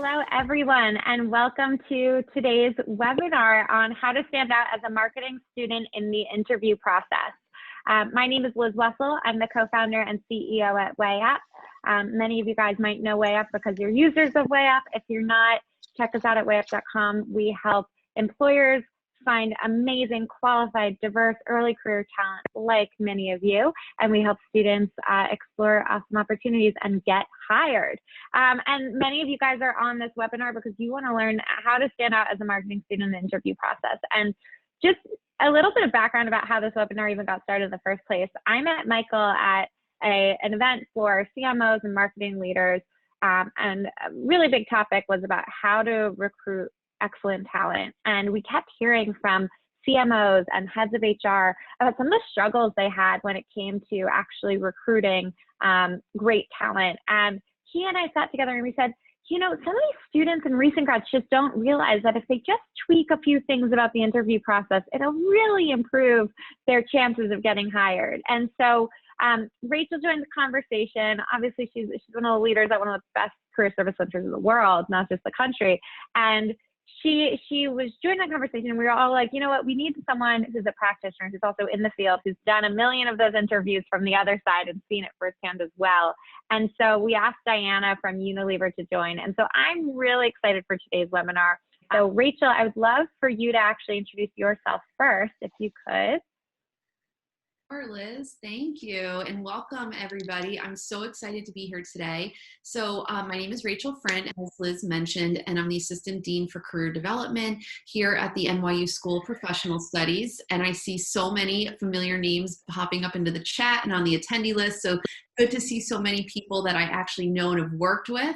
Hello, everyone, and welcome to today's webinar on how to stand out as a marketing student in the interview process. My name is Liz Wessel. I'm the co-founder and CEO at WayUp. Many of you guys might know WayUp because you're users of WayUp. If you're not, check us out at wayup.com. We help employers find amazing, qualified, diverse early career talent like many of you, and we help students explore awesome opportunities and get hired. And many of you guys are on this webinar because you want to learn how to stand out as a marketing student in the interview process. And just a little bit of background about how this webinar even got started in the first place. I met Michael at an event for CMOs and marketing leaders, and a really big topic was about how to recruit excellent talent. And we kept hearing from CMOs and heads of HR about some of the struggles they had when it came to actually recruiting great talent. And he and I sat together and we said, you know, some of these students and recent grads just don't realize that if they just tweak a few things about the interview process, it'll really improve their chances of getting hired. And so Rachel joined the conversation. Obviously, she's one of the leaders at one of the best career service centers in the world, not just the country. And she was joining that conversation, and we were all like, you know what, we need someone who's a practitioner, who's also in the field, who's done a million of those interviews from the other side and seen it firsthand as well. And so we asked Diana from Unilever to join. And so I'm really excited for today's webinar. So Rachel, I would love for you to actually introduce yourself first, if you could. Sure, Liz, thank you, and welcome everybody. I'm so excited to be here today. So my name is Rachel Frint, as Liz mentioned, and I'm the Assistant Dean for Career Development here at the NYU School of Professional Studies. And I see so many familiar names popping up into the chat and on the attendee list. So good to see so many people that I actually know and have worked with.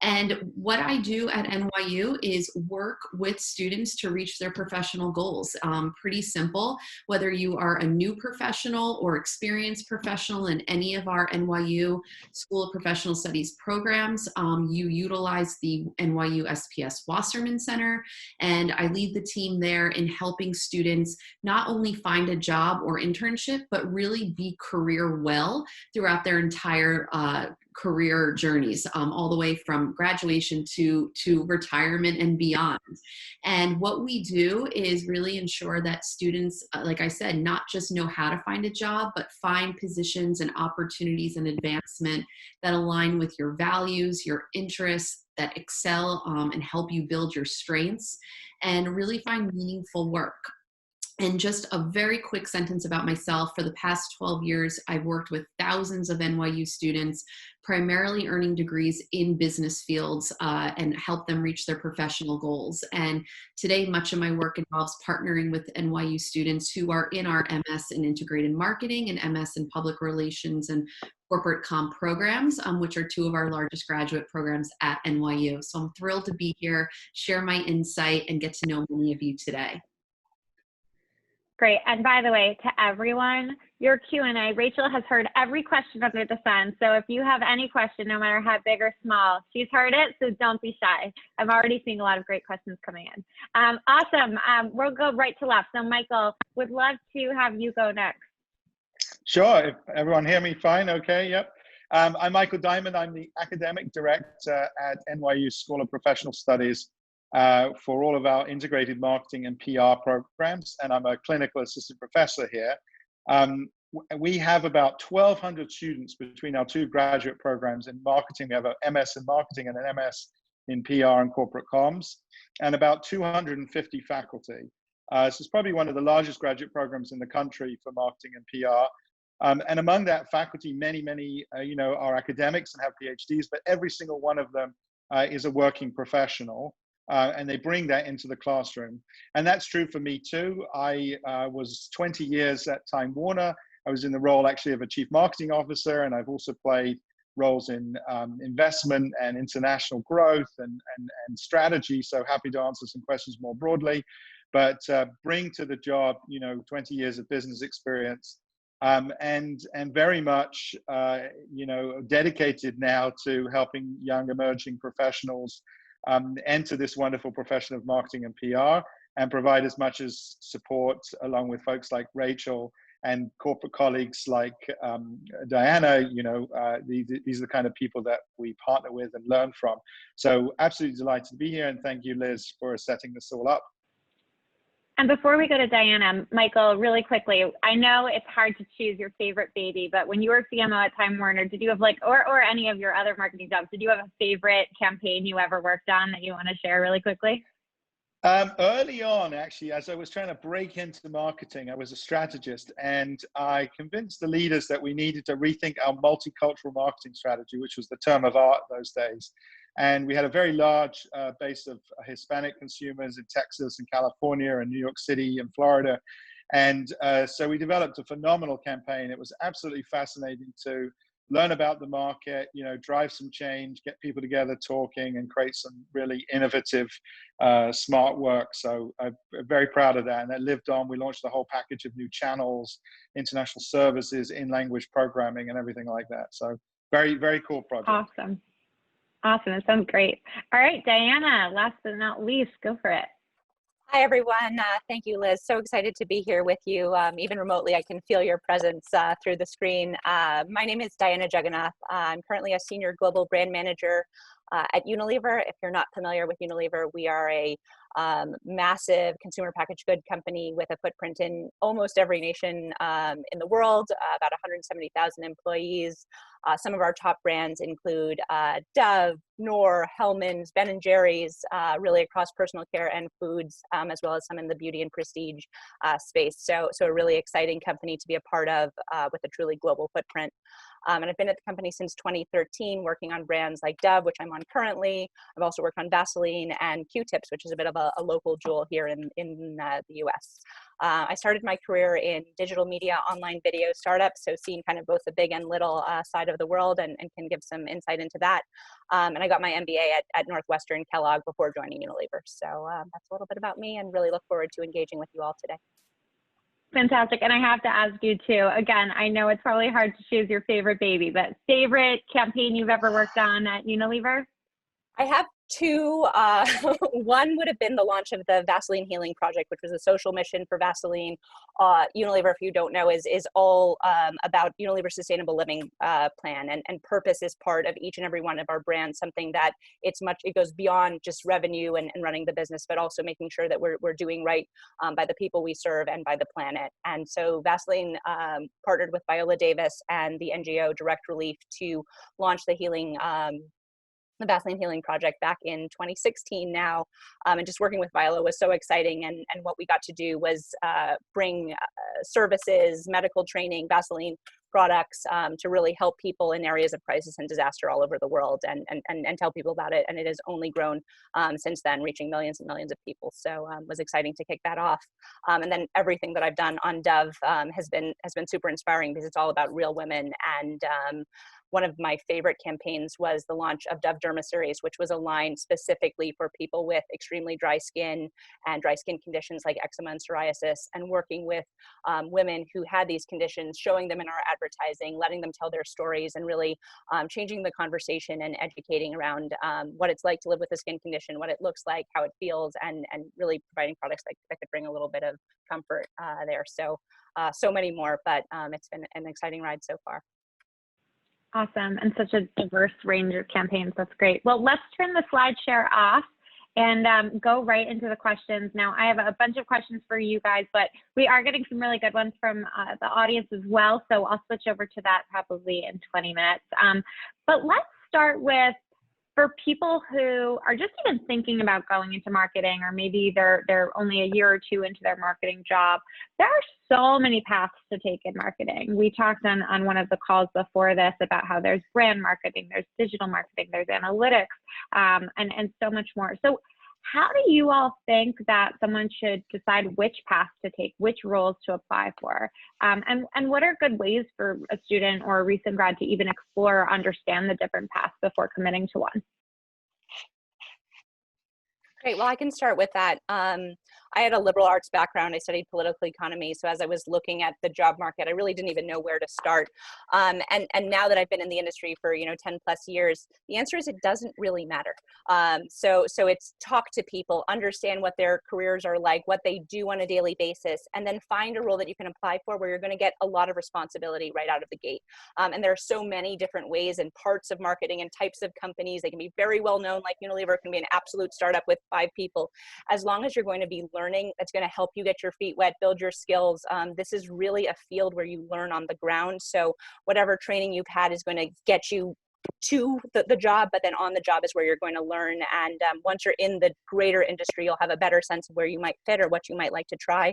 And what I do at NYU is work with students to reach their professional goals. Pretty simple, whether you are a new professional or experienced professional in any of our NYU School of Professional Studies programs, you utilize the NYU SPS Wasserman Center, and I lead the team there in helping students not only find a job or internship, but really be career well throughout their entire career journeys, all the way from graduation to retirement and beyond. And what we do is really ensure that students, like I said, not just know how to find a job, but find positions and opportunities and advancement that align with your values, your interests, that excel and help you build your strengths and really find meaningful work. And just a very quick sentence about myself. For the past 12 years, I've worked with thousands of NYU students, primarily earning degrees in business fields, and help them reach their professional goals. And today, much of my work involves partnering with NYU students who are in our MS in Integrated Marketing and MS in Public Relations and Corporate Comm programs, which are two of our largest graduate programs at NYU. So I'm thrilled to be here, share my insight, and get to know many of you today. Great. And by the way, to everyone, your Q&A, Rachel has heard every question under the sun. So if you have any question, no matter how big or small, she's heard it, so don't be shy. I'm already seeing a lot of great questions coming in. Awesome. We'll go right to left. So Michael, would love to have you go next. Sure. If everyone hear me fine, okay, yep. I'm Michael Diamond. I'm the Academic Director at NYU School of Professional Studies for all of our integrated marketing and PR programs, and I'm a clinical assistant professor here. We have about 1,200 students between our two graduate programs in marketing. We have an MS in marketing and an MS in PR and corporate comms, and about 250 faculty. So it's probably one of the largest graduate programs in the country for marketing and PR. And among that faculty, many, are academics and have PhDs, but every single one of them is a working professional. And they bring that into the classroom. And that's true for me too. I was 20 years at Time Warner. I was in the role actually of a chief marketing officer, and I've also played roles in investment and international growth and strategy. So happy to answer some questions more broadly, but bring to the job, 20 years of business experience, and very much, dedicated now to helping young emerging professionals enter this wonderful profession of marketing and PR, and provide as much as support along with folks like Rachel and corporate colleagues like Diana, these are the kind of people that we partner with and learn from. So absolutely delighted to be here, and thank you, Liz, for setting this all up. And before we go to Diana, Michael, really quickly, I know it's hard to choose your favorite baby, but when you were CMO at Time Warner, did you have or any of your other marketing jobs, did you have a favorite campaign you ever worked on that you want to share really quickly? Early on, actually, as I was trying to break into marketing, I was a strategist, and I convinced the leaders that we needed to rethink our multicultural marketing strategy, which was the term of art those days. And we had a very large base of Hispanic consumers in Texas and California and New York City and Florida. And so we developed a phenomenal campaign. It was absolutely fascinating to learn about the market, drive some change, get people together talking, and create some really innovative, smart work. So I'm very proud of that. And that lived on. We launched a whole package of new channels, international services, in-language programming, and everything like that. So very, very cool project. Awesome. Awesome. It sounds great. All right, Diana, last but not least, go for it. Hi, everyone. Thank you, Liz. So excited to be here with you. Even remotely, I can feel your presence through the screen. My name is Diana Juggenov. I'm currently a senior global brand manager at Unilever. If you're not familiar with Unilever, we are a massive consumer packaged good company with a footprint in almost every nation in the world, about 170,000 employees. Some of our top brands include Dove, Knorr, Hellmann's, Ben & Jerry's, really across personal care and foods, as well as some in the beauty and prestige space. So a really exciting company to be a part of with a truly global footprint. And I've been at the company since 2013, working on brands like Dove, which I'm on currently. I've also worked on Vaseline and Q-tips, which is a bit of a local jewel here in the US. I started my career in digital media, online video startups, so seeing kind of both the big and little side of the world, and can give some insight into that. And I got my MBA at Northwestern Kellogg before joining Unilever. So that's a little bit about me, and really look forward to engaging with you all today. Fantastic. And I have to ask you too, again, I know it's probably hard to choose your favorite baby, but favorite campaign you've ever worked on at Unilever? I have two. One would have been the launch of the Vaseline Healing Project, which was a social mission for Vaseline. Unilever, if you don't know, is all about Unilever's sustainable living plan, and purpose is part of each and every one of our brands, something that it goes beyond just revenue and running the business, but also making sure that we're doing right by the people we serve and by the planet. And so Vaseline partnered with Viola Davis and the NGO Direct Relief to launch the Vaseline Healing Project back in 2016 now. And just working with Viola was so exciting. And what we got to do was bring services, medical training, Vaseline products to really help people in areas of crisis and disaster all over the world, and tell people about it. And it has only grown since then, reaching millions and millions of people. So it was exciting to kick that off. And then everything that I've done on Dove has been super inspiring, because it's all about real women. And one of my favorite campaigns was the launch of Dove Derma Series, which was a line specifically for people with extremely dry skin and dry skin conditions like eczema and psoriasis, and working with women who had these conditions, showing them in our advertising, letting them tell their stories, and really changing the conversation and educating around what it's like to live with a skin condition, what it looks like, how it feels, and really providing products that could bring a little bit of comfort there. So many more, but it's been an exciting ride so far. Awesome. And such a diverse range of campaigns. That's great. Well, let's turn the slide share off and go right into the questions. Now, I have a bunch of questions for you guys, but we are getting some really good ones from the audience as well. So I'll switch over to that probably in 20 minutes. But let's start with, for people who are just even thinking about going into marketing, or maybe they're only a year or two into their marketing job, there are so many paths to take in marketing. We talked on one of the calls before this about how there's brand marketing, there's digital marketing, there's analytics, and so much more. So how do you all think that someone should decide which path to take, which roles to apply for? And what are good ways for a student or a recent grad to even explore or understand the different paths before committing to one? Great. Well, I can start with that. I had a liberal arts background. I studied political economy. So as I was looking at the job market, I really didn't even know where to start. And now that I've been in the industry for, 10 plus years, the answer is it doesn't really matter. So it's talk to people, understand what their careers are like, what they do on a daily basis, and then find a role that you can apply for where you're going to get a lot of responsibility right out of the gate. And there are so many different ways and parts of marketing and types of companies. They can be very well known, like Unilever can be an absolute startup with 5 people. As long as you're going to be learning, that's going to help you get your feet wet, build your skills. This is really a field where you learn on the ground. So whatever training you've had is going to get you to the job, but then on the job is where you're going to learn. And once you're in the greater industry, you'll have a better sense of where you might fit or what you might like to try.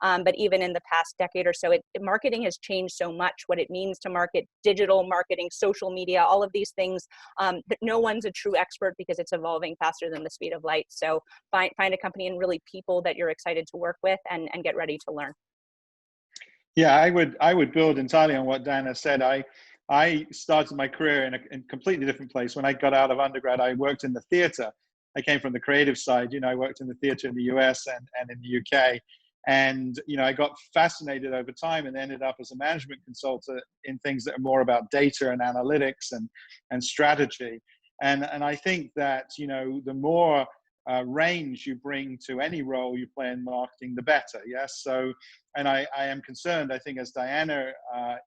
But even in the past decade or so, marketing has changed so much, what it means to market, digital marketing, social media, all of these things. That no one's a true expert because it's evolving faster than the speed of light. So find a company and really people that you're excited to work with and get ready to learn. Yeah, I would build entirely on what Diana said. I started my career in a completely different place. When I got out of undergrad, I worked in the theater. I came from the creative side. I worked in the theater in the US and in the UK. And, I got fascinated over time and ended up as a management consultant in things that are more about data and analytics and strategy. And I think that, the more range you bring to any role you play in marketing, the better. Yes. So, and I am concerned, I think, as Diana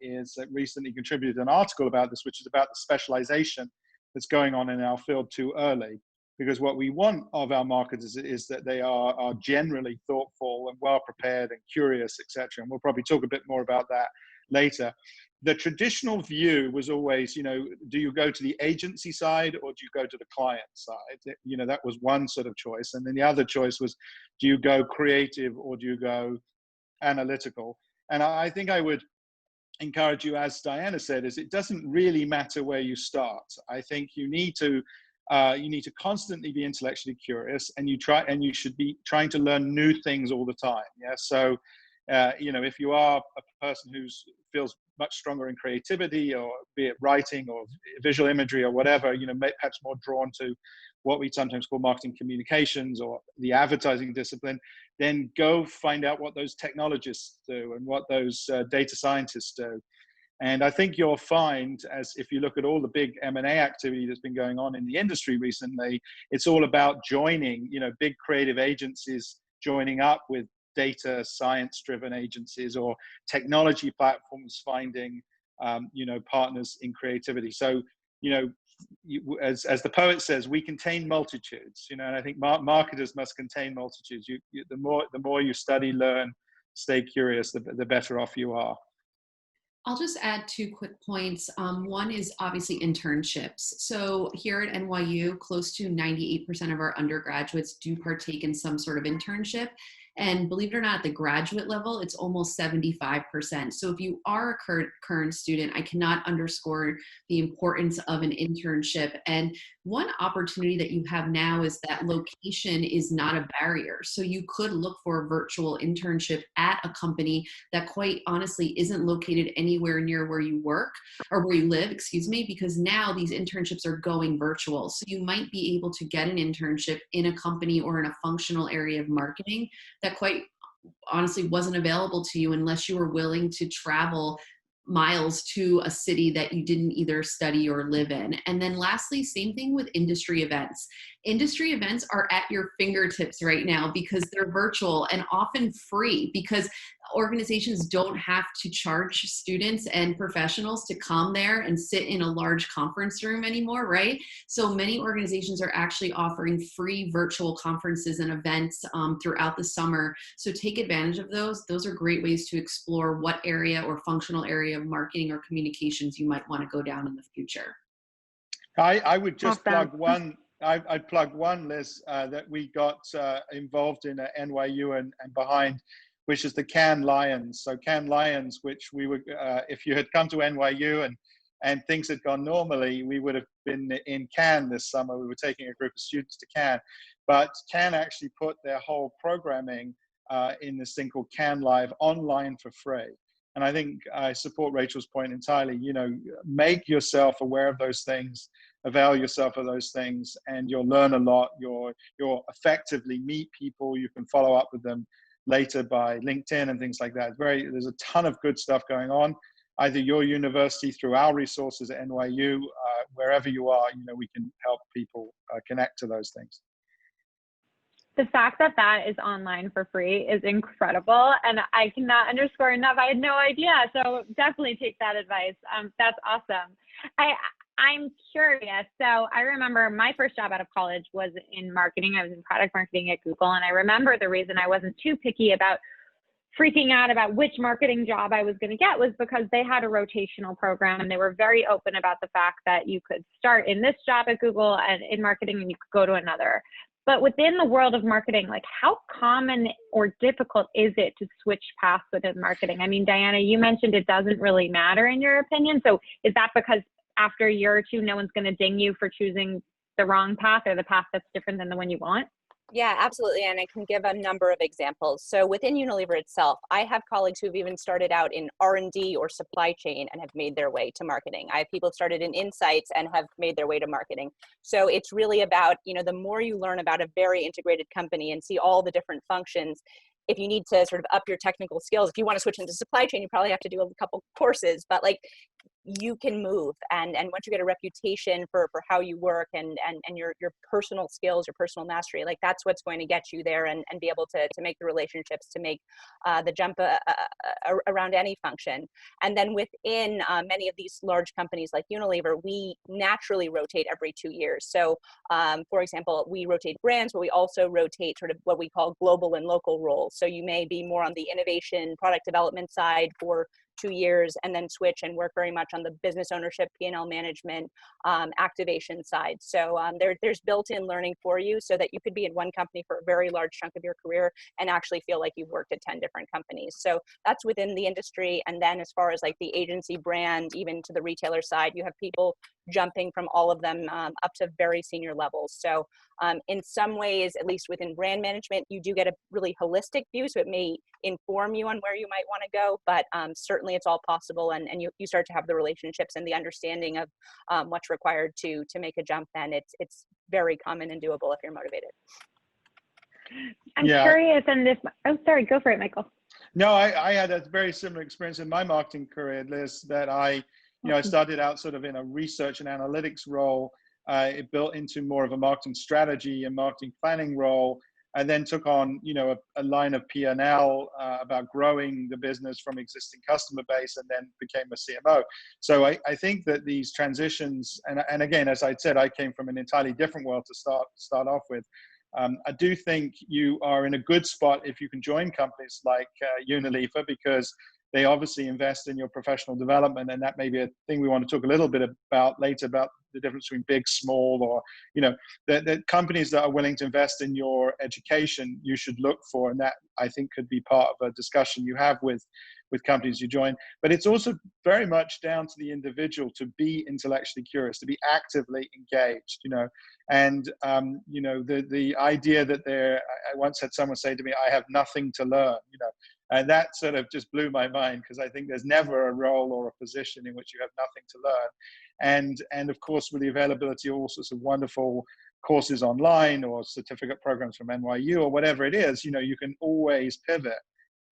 is recently contributed an article about this, which is about the specialization that's going on in our field too early. Because what we want of our marketers is that they are generally thoughtful and well prepared and curious, etc. And we'll probably talk a bit more about that later. The traditional view was always, do you go to the agency side or do you go to the client side? That was one sort of choice. And then the other choice was, do you go creative or do you go analytical? And I think I would encourage you, as Diana said, is it doesn't really matter where you start. I think you need to constantly be intellectually curious, and you should be trying to learn new things all the time. Yeah. So, if you are a person who feels much stronger in creativity, or be it writing or visual imagery or whatever, perhaps more drawn to what we sometimes call marketing communications or the advertising discipline, then go find out what those technologists do and what those data scientists do. And I think you'll find, as if you look at all the big M&A activity that's been going on in the industry recently, it's all about joining, big creative agencies joining up with data science-driven agencies, or technology platforms finding, partners in creativity. So, as the poet says, we contain multitudes. And I think marketers must contain multitudes. The more you study, learn, stay curious, the better off you are. I'll just add 2 quick points. One is obviously internships. So here at NYU, close to 98% of our undergraduates do partake in some sort of internship. And believe it or not, at the graduate level, it's almost 75%. So if you are a current student, I cannot underscore the importance of an internship. And one opportunity that you have now is that location is not a barrier. So you could look for a virtual internship at a company that quite honestly isn't located anywhere near where you work or where you live, because now these internships are going virtual. So you might be able to get an internship in a company or in a functional area of marketing that quite honestly wasn't available to you unless you were willing to travel miles to a city that you didn't either study or live in. And then lastly, same thing with industry events. Industry events are at your fingertips right now because they're virtual and often free, because organizations don't have to charge students and professionals to come there and sit in a large conference room anymore, right? So many organizations are actually offering free virtual conferences and events throughout the summer. So take advantage of those. Those are great ways to explore what area or functional area of marketing or communications you might want to go down in the future. I would just plug one. I'd plug one, Liz, that we got involved in at NYU and behind, which is the Cannes Lions. So Cannes Lions, which we would, if you had come to NYU and things had gone normally, we would have been in Cannes this summer. We were taking a group of students to Cannes, but Cannes actually put their whole programming in this thing called Cannes Live online for free. And I think I support Rachel's point entirely. Make yourself aware of those things. avail yourself of those things, and you'll learn a lot. You'll effectively meet people. You can follow up with them later by LinkedIn and things like that. There's a ton of good stuff going on. Either your university, through our resources at NYU, wherever you are, we can help people connect to those things. The fact that that is online for free is incredible, and I cannot underscore enough. I had no idea, so definitely take that advice. That's awesome. I'm curious. So I remember my first job out of college was in marketing. I was in product marketing at Google, and I remember the reason I wasn't too picky about freaking out about which marketing job I was going to get was because they had a rotational program, and they were very open about the fact that you could start in this job at Google and in marketing, and you could go to another. But within the world of marketing, like, how common or difficult is it to switch paths within marketing? I mean, Diana, you mentioned it doesn't really matter in your opinion. So is that because after a year or two, no one's going to ding you for choosing the wrong path or the path that's different than the one you want? Yeah, absolutely. And I can give a number of examples. So within Unilever itself, I have colleagues who've even started out in R&D or supply chain and have made their way to marketing. I have people who started in insights and have made their way to marketing. So it's really about, the more you learn about a very integrated company and see all the different functions, if you need to sort of up your technical skills, if you want to switch into supply chain, you probably have to do a couple courses, but like, you can move, and once you get a reputation for how you work and your personal skills, your personal mastery, like, that's what's going to get you there and be able to make the relationships, to make the jump around any function. And then within many of these large companies like Unilever, we naturally rotate every 2 years. So for example, we rotate brands, but we also rotate sort of what we call global and local roles. So you may be more on the innovation, product development side for 2 years, and then switch and work very much on the business ownership, P&L management, activation side. So there's built-in learning for you, so that you could be in one company for a very large chunk of your career and actually feel like you've worked at 10 different companies. So that's within the industry. And then as far as like the agency brand, even to the retailer side, you have people jumping from all of them up to very senior levels. So in some ways, at least within brand management, you do get a really holistic view. So it may inform you on where you might want to go, but certainly it's all possible. And you start to have the relationships and the understanding of what's required to make a jump. Then it's very common and doable if you're motivated. I'm curious, and this, oh, sorry, go for it, Michael. No, I had a very similar experience in my marketing career, Liz, that I started out sort of in a research and analytics role. It built into more of a marketing strategy and marketing planning role, and then took on, a line of P&L about growing the business from existing customer base, and then became a CMO. So I think that these transitions, and again, as I said, I came from an entirely different world to start off with. I do think you are in a good spot if you can join companies like Unilever, because they obviously invest in your professional development, and that may be a thing we want to talk a little bit about later, about the difference between big, small, or the companies that are willing to invest in your education you should look for, and that I think could be part of a discussion you have with companies you join. But it's also very much down to the individual to be intellectually curious, to be actively engaged, and the idea that I once had someone say to me, I have nothing to learn, and that sort of just blew my mind, because I think there's never a role or a position in which you have nothing to learn. And of course, with the availability of all sorts of wonderful courses online or certificate programs from NYU or whatever it is, you can always pivot.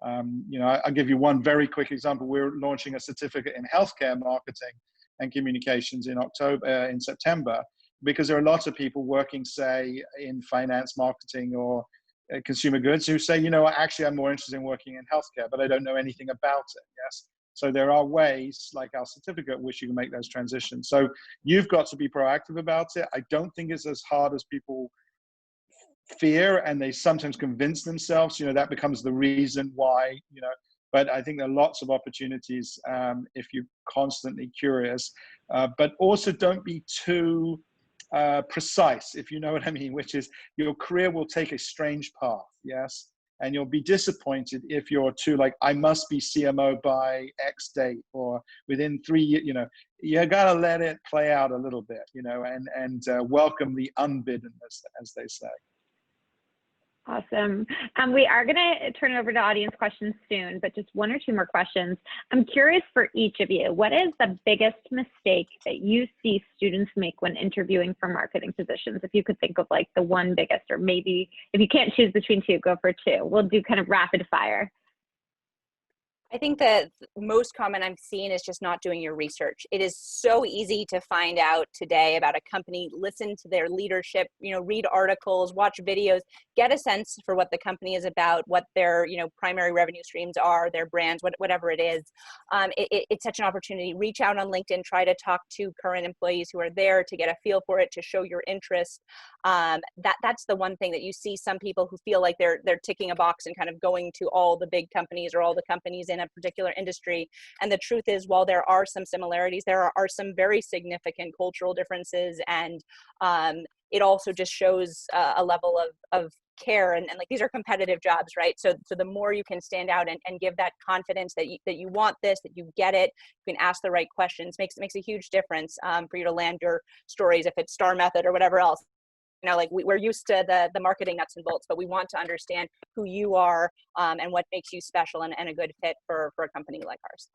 I'll give you one very quick example. We're launching a certificate in healthcare marketing and communications in September, because there are lots of people working, say, in finance, marketing, or consumer goods, who say, actually, I'm more interested in working in healthcare, but I don't know anything about it. Yes. So there are ways, like our certificate, which you can make those transitions. So you've got to be proactive about it. I don't think it's as hard as people fear, and they sometimes convince themselves, that becomes the reason why, but I think there are lots of opportunities if you're constantly curious, but also don't be too precise, if you know what I mean, which is your career will take a strange path. Yes. And you'll be disappointed if you're too like, I must be CMO by X date, or within 3 years, you gotta let it play out a little bit, and welcome the unbidden, as they say. Awesome. We are going to turn it over to audience questions soon, but just one or two more questions. I'm curious for each of you, what is the biggest mistake that you see students make when interviewing for marketing positions? If you could think of like the one biggest, or maybe if you can't choose between two, go for two. We'll do kind of rapid fire. I think the most common I'm seeing is just not doing your research. It is so easy to find out today about a company, listen to their leadership, read articles, watch videos, get a sense for what the company is about, what their, primary revenue streams are, their brands, whatever it is. It's such an opportunity. Reach out on LinkedIn, try to talk to current employees who are there to get a feel for it, to show your interest. That's the one thing that you see some people who feel like they're ticking a box and kind of going to all the big companies or all the companies in a particular industry. And the truth is, while there are some similarities, there are some very significant cultural differences, and it also just shows a level of care, and like these are competitive jobs, right? So the more you can stand out and give that confidence that you want this, that you get it, you can ask the right questions, makes a huge difference for you to land your stories, if it's STAR method or whatever else. Like we're used to the marketing nuts and bolts, but we want to understand who you are and what makes you special and a good fit for a company like ours.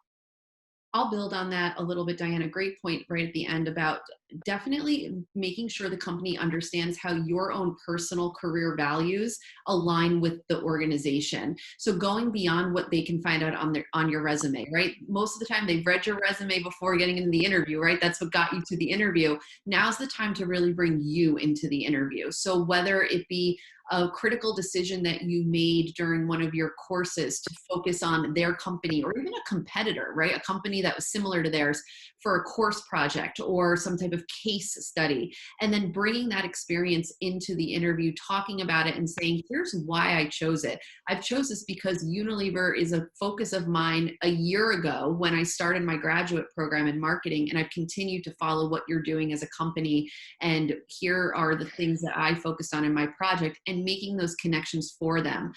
I'll build on that a little bit, Diana. Great point right at the end about definitely making sure the company understands how your own personal career values align with the organization. So going beyond what they can find out on your resume, right? Most of the time they've read your resume before getting into the interview, right? That's what got you to the interview. Now's the time to really bring you into the interview. So whether it be a critical decision that you made during one of your courses to focus on their company, or even a competitor, right? A company that was similar to theirs for a course project or some type of case study, and then bringing that experience into the interview, talking about it and saying, here's why I chose it. I've chose this because Unilever is a focus of mine a year ago when I started my graduate program in marketing, and I've continued to follow what you're doing as a company. And here are the things that I focused on in my project, and making those connections for them.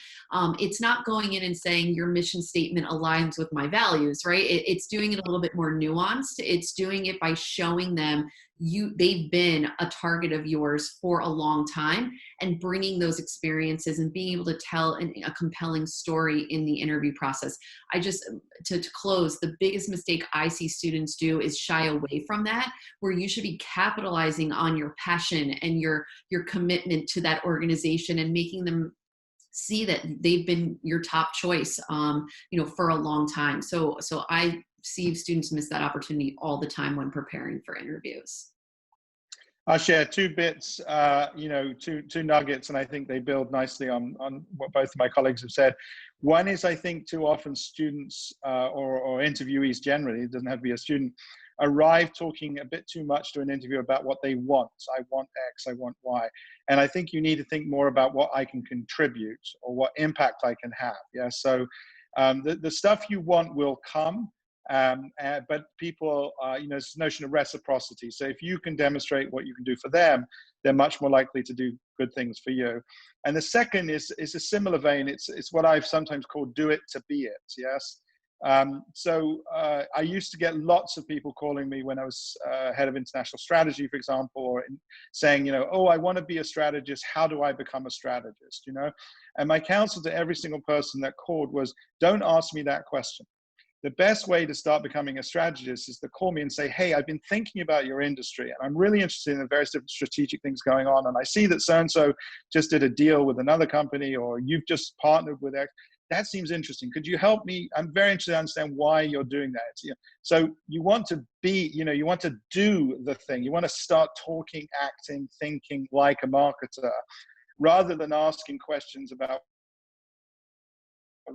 It's not going in and saying your mission statement aligns with my values, right? It's doing it a little bit more nuanced. It's doing it by showing them they've been a target of yours for a long time, and bringing those experiences and being able to tell a compelling story in the interview process. To close, the biggest mistake I see students do is shy away from that, where you should be capitalizing on your passion and your commitment to that organization, and making them see that they've been your top choice, for a long time. So I see students miss that opportunity all the time when preparing for interviews. I'll share two bits, two nuggets, and I think they build nicely on what both of my colleagues have said. One is, I think too often students or interviewees generally, it doesn't have to be a student, arrive talking a bit too much to an interview about what they want. I want X, I want Y. And I think you need to think more about what I can contribute or what impact I can have. Yeah. So the stuff you want will come. But people, it's this notion of reciprocity. So if you can demonstrate what you can do for them, they're much more likely to do good things for you. And the second is a similar vein. It's what I've sometimes called do it to be it. Yes. I used to get lots of people calling me when I was head of international strategy, for example, or saying, oh, I want to be a strategist. How do I become a strategist? And my counsel to every single person that called was, don't ask me that question. The best way to start becoming a strategist is to call me and say, hey, I've been thinking about your industry, and I'm really interested in the various different strategic things going on. And I see that so-and-so just did a deal with another company, or you've just partnered with X. That seems interesting. Could you help me? I'm very interested to understand why you're doing that. So you want to be, you want to do the thing. You want to start talking, acting, thinking like a marketer, rather than asking questions about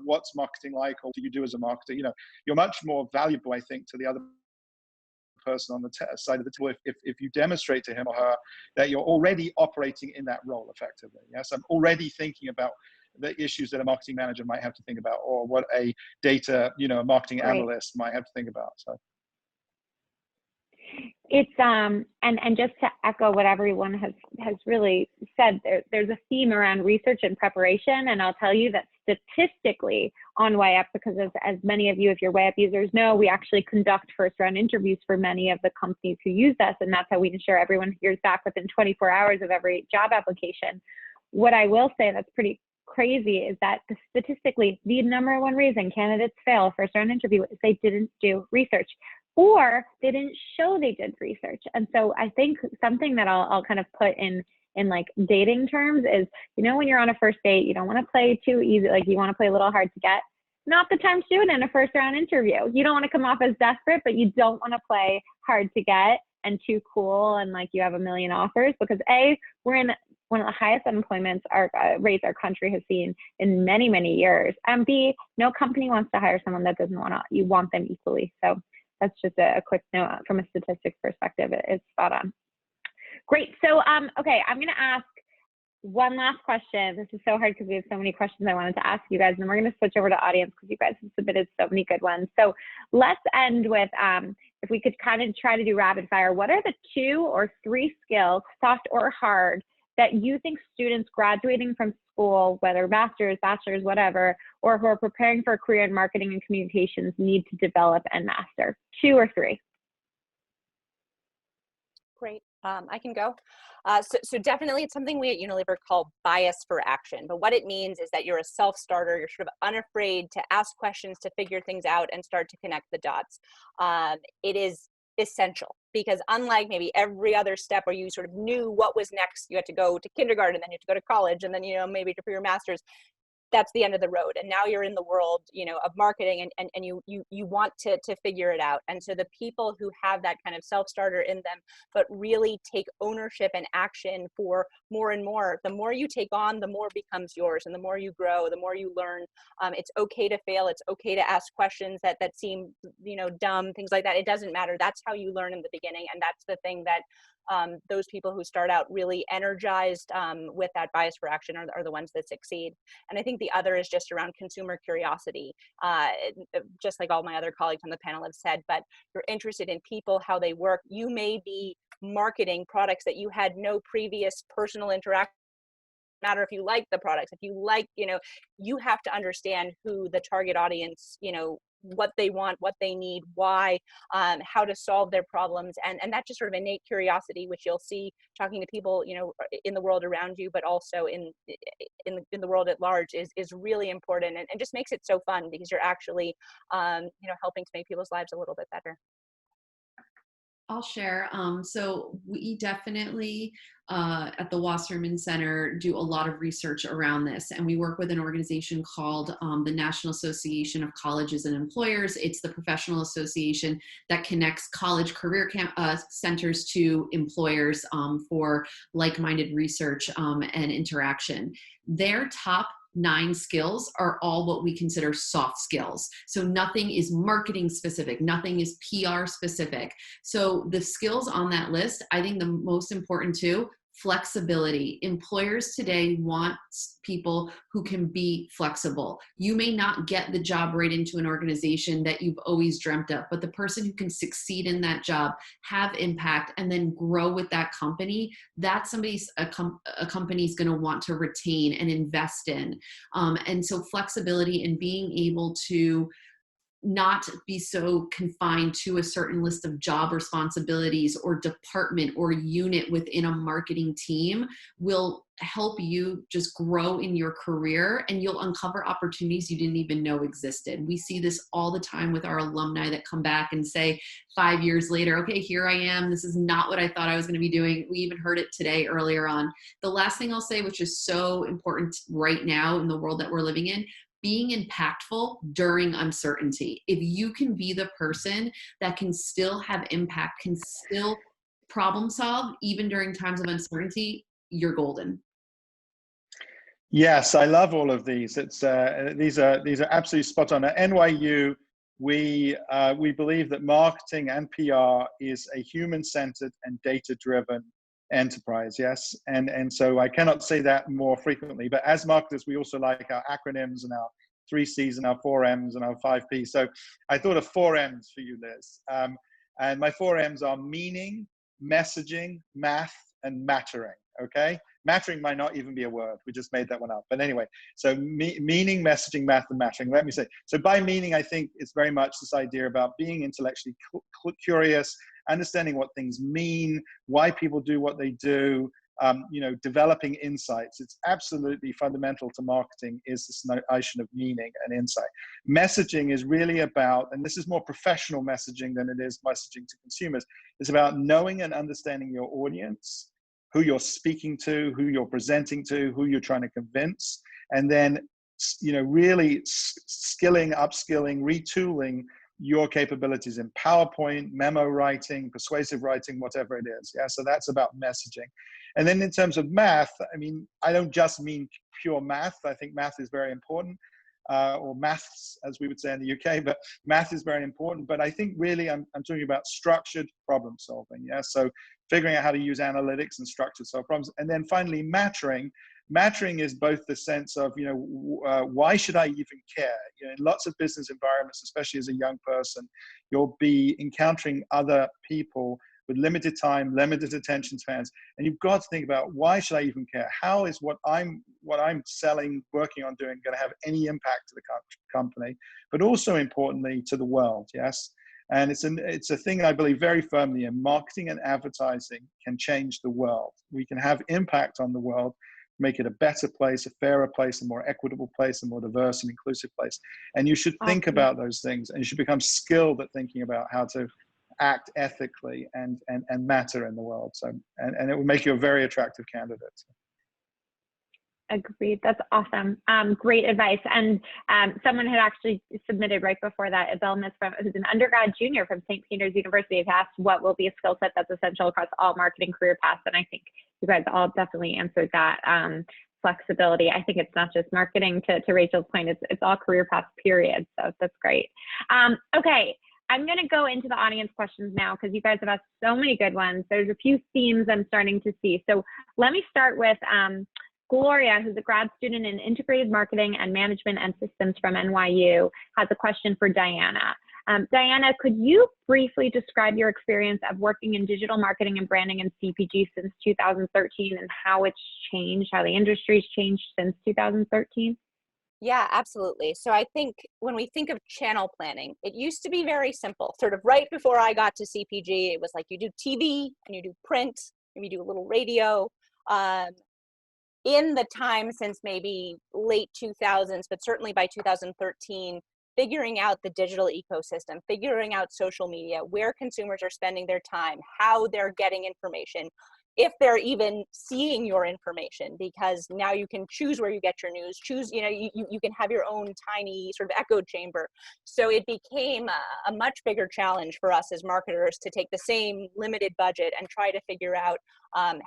what's marketing like, or do you do as a marketer? You're much more valuable, I think, to the other person on the side of the table if you demonstrate to him or her that you're already operating in that role effectively. Yes, I'm already thinking about the issues that a marketing manager might have to think about, or what a data, a marketing analyst might have to think about. So it's and just to echo what everyone has really said, there's a theme around research and preparation, and I'll tell you that statistically on WayUp, because as many of you, if you're WayUp users know, we actually conduct first round interviews for many of the companies who use us, and that's how we ensure everyone hears back within 24 hours of every job application. What I will say that's pretty crazy is that statistically, the #1 reason candidates fail first round interview is they didn't do research, or they didn't show they did research. And so I think something that I'll kind of put in like dating terms is, you know, when you're on a first date, you don't want to play too easy. Like, you want to play a little hard to get. Not the time to do it in a first round interview. You don't want to come off as desperate, but you don't want to play hard to get and too cool and like you have a million offers, because A, we're in one of the highest unemployment rates our country has seen in many, many years. And B, no company wants to hire someone that doesn't want to, you want them equally. So that's just a quick note from a statistics perspective. It's spot on. Great. So, okay, I'm going to ask one last question. This is so hard because we have so many questions I wanted to ask you guys, and we're going to switch over to audience because you guys have submitted so many good ones. So let's end with, if we could kind of try to do rapid fire, what are the 2 or 3 skills, soft or hard, that you think students graduating from school, whether master's, bachelor's, whatever, or who are preparing for a career in marketing and communications, need to develop and master? 2 or 3. Great. I can go. So definitely it's something we at Unilever call bias for action. But what it means is that you're a self-starter. You're sort of unafraid to ask questions, to figure things out, and start to connect the dots. It is essential, because unlike maybe every other step where you sort of knew what was next, you had to go to kindergarten, then you had to go to college, and then, you know, maybe for your master's, that's the end of the road. And now you're in the world, you know, of marketing, and you want to figure it out. And so the people who have that kind of self-starter in them, but really take ownership and action for more and more, the more you take on, the more becomes yours, and the more you grow, the more you learn. It's okay to fail. It's okay to ask questions that seem, you know, dumb, things like that. It doesn't matter. That's how you learn in the beginning. And that's the thing that those people who start out really energized with that bias for action are the ones that succeed. And I think the other is just around consumer curiosity, just like all my other colleagues on the panel have said, but you're interested in people, how they work. You may be marketing products that you had no previous personal interaction. Matter if you like the products, if you like, you know, you have to understand who the target audience, you know, what they want, what they need, why, how to solve their problems, and that just sort of innate curiosity, which you'll see talking to people, you know, in the world around you, but also in the world at large, is really important, and just makes it so fun, because you're actually, you know, helping to make people's lives a little bit better. I'll share. So we definitely at the Wasserman Center do a lot of research around this, and we work with an organization called the National Association of Colleges and Employers. It's the professional association that connects college career centers to employers for like-minded research and interaction. Their top 9 skills are all what we consider soft skills. So nothing is marketing specific, nothing is PR specific. So the skills on that list, I think the most important too, flexibility. Employers today want people who can be flexible. You may not get the job right into an organization that you've always dreamt of, but the person who can succeed in that job, have impact, and then grow with that company, that's a company's going to want to retain and invest in. And so flexibility and being able to not be so confined to a certain list of job responsibilities or department or unit within a marketing team will help you just grow in your career, and you'll uncover opportunities you didn't even know existed. We see this all the time with our alumni that come back and say 5 years later, okay, here I am. This is not what I thought I was going to be doing. We even heard it today earlier on. The last thing I'll say, which is so important right now in the world that we're living in, being impactful during uncertainty. If you can be the person that can still have impact, can still problem solve, even during times of uncertainty, you're golden. Yes, I love all of these. It's these are absolutely spot on. At NYU, we believe that marketing and PR is a human-centered and data-driven enterprise. Yes, and so I cannot say that more frequently. But as marketers, we also like our acronyms and our 3 C's and our 4 M's and our 5 P's. So I thought of 4 M's for you, Liz. And my 4 M's are meaning, messaging, math, and mattering. Okay, mattering might not even be a word. We just made that one up. But anyway, so meaning, messaging, math, and mattering. Let me say. So by meaning, I think it's very much this idea about being intellectually curious, understanding what things mean, why people do what they do, developing insights. It's absolutely fundamental to marketing, is this notion of meaning and insight. Messaging is really about, and this is more professional messaging than it is messaging to consumers, it's about knowing and understanding your audience, who you're speaking to, who you're presenting to, who you're trying to convince, and then really upskilling, retooling your capabilities in PowerPoint, memo writing, persuasive writing, whatever it is. Yeah, so that's about messaging. And then in terms of math, I mean, I don't just mean pure math. I think math is very important, or maths, as we would say in the UK, but math is very important. But I think really I'm talking about structured problem solving. Yeah, so figuring out how to use analytics and structured solve problems. And then finally, mattering. Mattering is both the sense of, why should I even care? In lots of business environments, especially as a young person, you'll be encountering other people with limited time, limited attention spans, and you've got to think about, why should I even care? How is what I'm selling, working on doing, going to have any impact to the company, but also importantly to the world? Yes. And it's a thing I believe very firmly in. Marketing and advertising can change the world. We can have impact on the world, make it a better place, a fairer place, a more equitable place, a more diverse and inclusive place. And you should think about those things, and you should become skilled at thinking about how to act ethically and matter in the world. So, and it will make you a very attractive candidate. Agreed. That's awesome. Great advice. And someone had actually submitted right before that, Isabel Miss, who's an undergrad junior from St. Peter's University, has asked what will be a skill set that's essential across all marketing career paths. And I think you guys all definitely answered that. Flexibility. I think it's not just marketing, to Rachel's point, it's all career paths, period. So that's great. Okay. I'm going to go into the audience questions now, because you guys have asked so many good ones. There's a few themes I'm starting to see. So let me start with Gloria, who's a grad student in integrated marketing and management and systems from NYU, has a question for Diana. Diana, could you briefly describe your experience of working in digital marketing and branding and CPG since 2013, and how it's changed, how the industry's changed since 2013? Yeah, absolutely. So I think when we think of channel planning, it used to be very simple. Sort of right before I got to CPG, it was like you do TV and you do print, and you do a little radio. In the time since maybe late 2000s, but certainly by 2013, figuring out the digital ecosystem, figuring out social media, where consumers are spending their time, how they're getting information, if they're even seeing your information, because now you can choose where you get your news, you can have your own tiny sort of echo chamber. So it became a much bigger challenge for us as marketers to take the same limited budget and try to figure out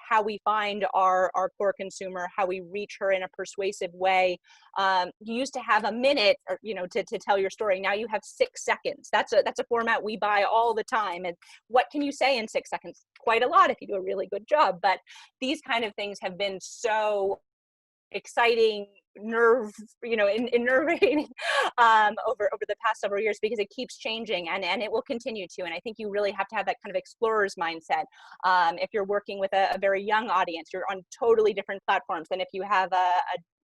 how we find our core consumer, how we reach her in a persuasive way. You used to have a minute, to tell your story. Now you have 6 seconds. That's a format we buy all the time. And what can you say in 6 seconds? Quite a lot if you do a really good job. But these kind of things have been so exciting, innervating over the past several years, because it keeps changing and it will continue to. And I think you really have to have that kind of explorer's mindset. If you're working with a very young audience, you're on totally different platforms than if you have a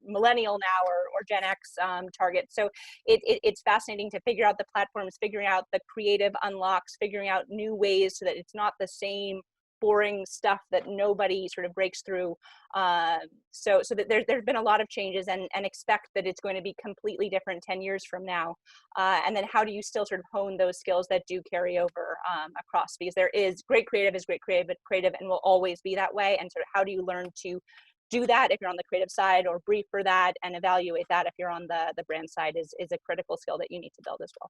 millennial now or Gen X target. So it's fascinating to figure out the platforms, figuring out the creative unlocks, figuring out new ways so that it's not the same boring stuff that nobody sort of breaks through. So that there's been a lot of changes, and expect that it's going to be completely different 10 years from now. And then how do you still sort of hone those skills that do carry over across? Because there is great creative and will always be that way. And sort of how do you learn to do that if you're on the creative side, or brief for that and evaluate that if you're on the brand side is a critical skill that you need to build as well.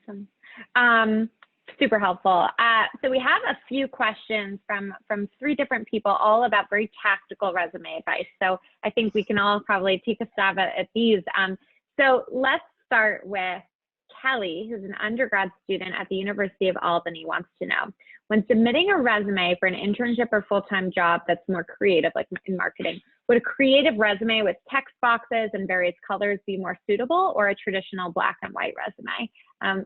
Awesome. Super helpful. So we have a few questions from 3 different people, all about very tactical resume advice. So I think we can all probably take a stab at these. So let's start with Kelly, who's an undergrad student at the University of Albany, wants to know, when submitting a resume for an internship or full-time job that's more creative, like in marketing, would a creative resume with text boxes and various colors be more suitable, or a traditional black and white resume?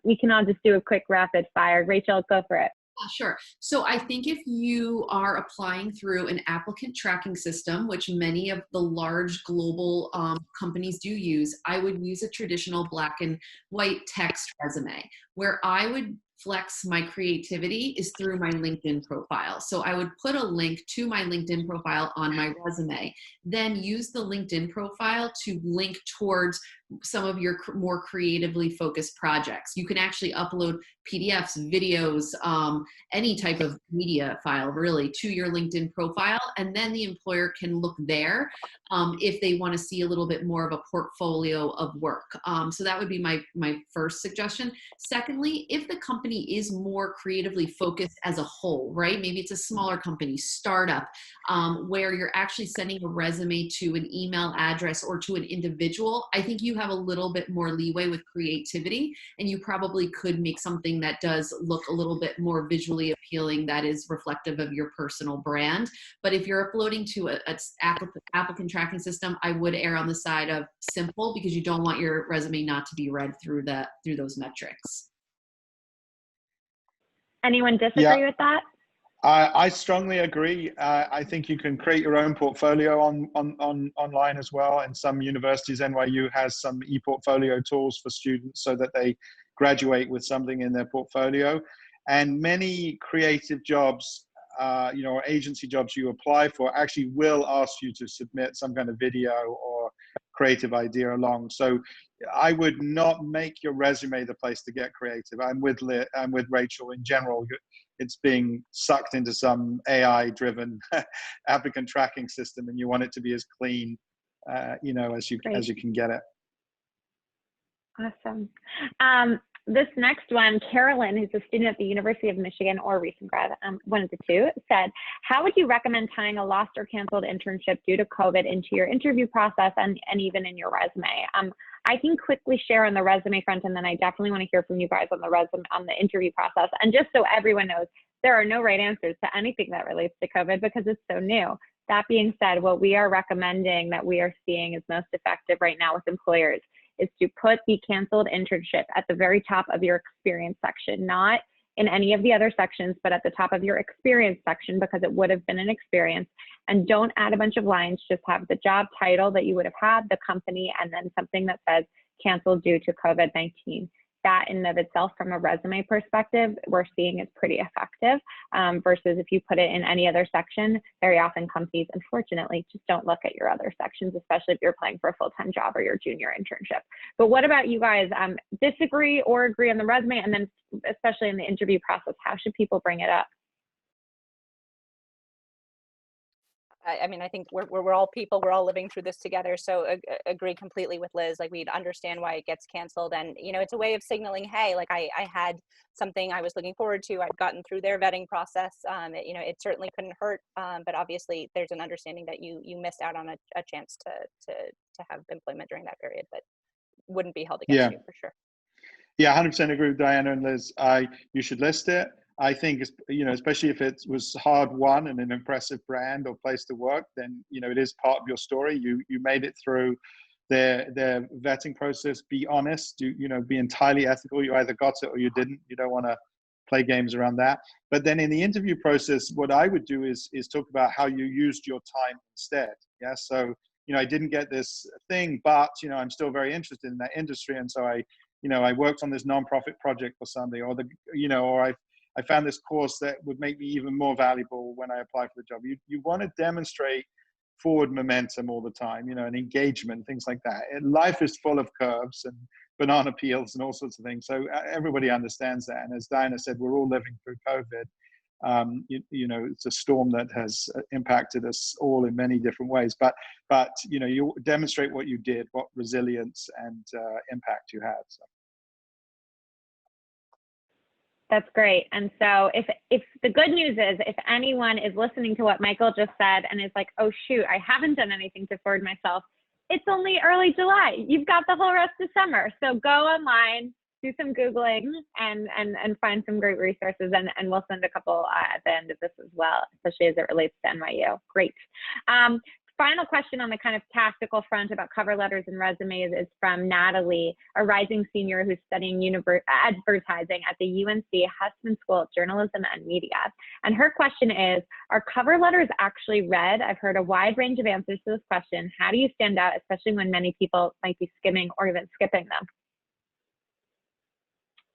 We can all just do a quick rapid fire. Rachel, go for it. Sure. So I think if you are applying through an applicant tracking system, which many of the large global companies do use, I would use a traditional black and white text resume, where I would flex my creativity is through my LinkedIn profile. So I would put a link to my LinkedIn profile on my resume, then use the LinkedIn profile to link towards some of your more creatively focused projects. You can actually upload PDFs, videos, any type of media file really to your LinkedIn profile, and then the employer can look there if they want to see a little bit more of a portfolio of work. So that would be my first suggestion. Secondly, if the company is more creatively focused as a whole, right? Maybe it's a smaller company, startup, where you're actually sending a resume to an email address or to an individual, I think you have a little bit more leeway with creativity, and you probably could make something that does look a little bit more visually appealing, that is reflective of your personal brand. But if you're uploading to an applicant tracking system, I would err on the side of simple, because you don't want your resume not to be read through those metrics. Anyone disagree with that? I strongly agree. I think you can create your own portfolio online as well. And some universities, NYU has some e-portfolio tools for students so that they graduate with something in their portfolio. And many creative jobs, or agency jobs you apply for actually will ask you to submit some kind of video or creative idea along. So I would not make your resume the place to get creative. I'm with Rachel. In general, it's being sucked into some AI-driven applicant tracking system, and you want it to be as clean, as you can get it. Awesome. This next one, Carolyn, who's a student at the University of Michigan or recent grad, one of the two, said, how would you recommend tying a lost or canceled internship due to COVID into your interview process and even in your resume? I can quickly share on the resume front, and then I definitely want to hear from you guys on the interview process. And just so everyone knows, there are no right answers to anything that relates to COVID because it's so new. That being said, what we are recommending that we are seeing is most effective right now with employers is to put the canceled internship at the very top of your experience section, not in any of the other sections, but at the top of your experience section, because it would have been an experience. And don't add a bunch of lines, just have the job title that you would have had, the company, and then something that says canceled due to COVID-19. That in and of itself, from a resume perspective, we're seeing is pretty effective versus if you put it in any other section. Very often companies, unfortunately, just don't look at your other sections, especially if you're applying for a full-time job or your junior internship. But what about you guys? Disagree or agree on the resume? And then especially in the interview process, how should people bring it up? I mean, I think we're all people, we're all living through this together. So agree completely with Liz. Like, we'd understand why it gets canceled. And, it's a way of signaling, hey, like I had something I was looking forward to. I'd gotten through their vetting process. It certainly couldn't hurt. But obviously there's an understanding that you missed out on a chance to have employment during that period, but wouldn't be held against you for sure. Yeah, 100% agree with Diana and Liz. You should list it. I think, especially if it was hard won and an impressive brand or place to work, then, it is part of your story. You made it through their vetting process. Be honest, be entirely ethical. You either got it or you didn't. You don't want to play games around that. But then in the interview process, what I would do is talk about how you used your time instead. Yeah. So, I didn't get this thing, but, I'm still very interested in that industry. And so I worked on this nonprofit project for something, or I found this course that would make me even more valuable when I apply for the job. You want to demonstrate forward momentum all the time, and engagement, things like that. Life is full of curves and banana peels and all sorts of things. So everybody understands that. And as Diana said, we're all living through COVID. It's a storm that has impacted us all in many different ways. But you demonstrate what you did, what resilience and impact you had. So. That's great. And so if the good news is, if anyone is listening to what Michael just said and is like, oh shoot, I haven't done anything to forward myself, it's only early July. You've got the whole rest of summer. So go online, do some Googling and find some great resources, and we'll send a couple at the end of this as well, especially as it relates to NYU. Great. Final question on the kind of tactical front about cover letters and resumes is from Natalie, a rising senior who's studying advertising at the UNC Hussman School of Journalism and Media. And her question is, are cover letters actually read? I've heard a wide range of answers to this question. How do you stand out, especially when many people might be skimming or even skipping them?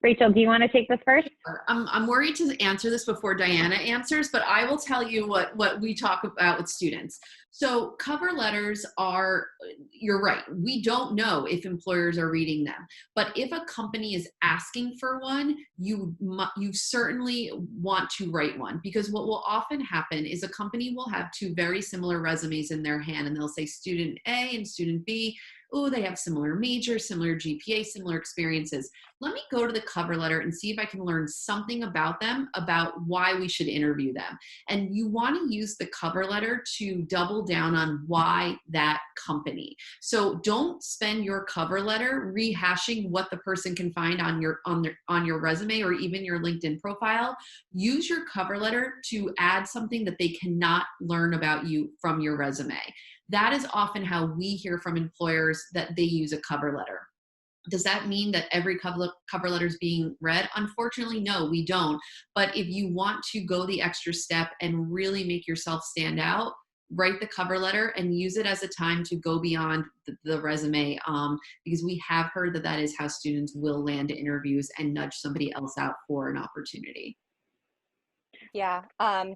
Rachel, do you want to take this first? I'm worried to answer this before Diana answers, but I will tell you what we talk about with students. So cover letters are, you're right, we don't know if employers are reading them, but if a company is asking for one, you certainly want to write one, because what will often happen is a company will have two very similar resumes in their hand, and they'll say student A and student B. Oh, they have similar majors, similar GPA, similar experiences. Let me go to the cover letter and see if I can learn something about them, about why we should interview them. And you want to use the cover letter to double down on why that company. So don't spend your cover letter rehashing what the person can find on your resume or even your LinkedIn profile. Use your cover letter to add something that they cannot learn about you from your resume. That is often how we hear from employers that they use a cover letter. Does that mean that every cover letter is being read? Unfortunately, no, we don't. But if you want to go the extra step and really make yourself stand out, write the cover letter and use it as a time to go beyond the resume, because we have heard that that is how students will land interviews and nudge somebody else out for an opportunity. Yeah,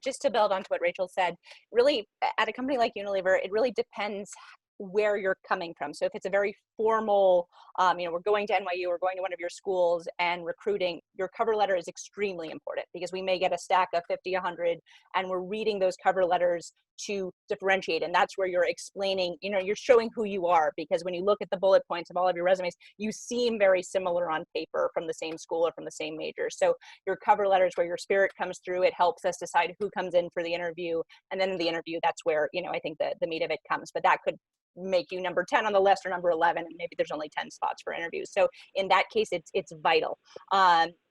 just to build onto what Rachel said, really at a company like Unilever, it really depends where you're coming from. So if it's a very formal, we're going to NYU, we're going to one of your schools and recruiting, your cover letter is extremely important, because we may get a stack of 50, 100, and we're reading those cover letters to differentiate. And that's where you're explaining, you're showing who you are, because when you look at the bullet points of all of your resumes, you seem very similar on paper from the same school or from the same major. So your cover letters, where your spirit comes through, it helps us decide who comes in for the interview. And then in the interview, that's where, I think the meat of it comes, but that could make you number 10 on the list or number 11, and maybe there's only 10 spots for interviews. So in that case, it's vital.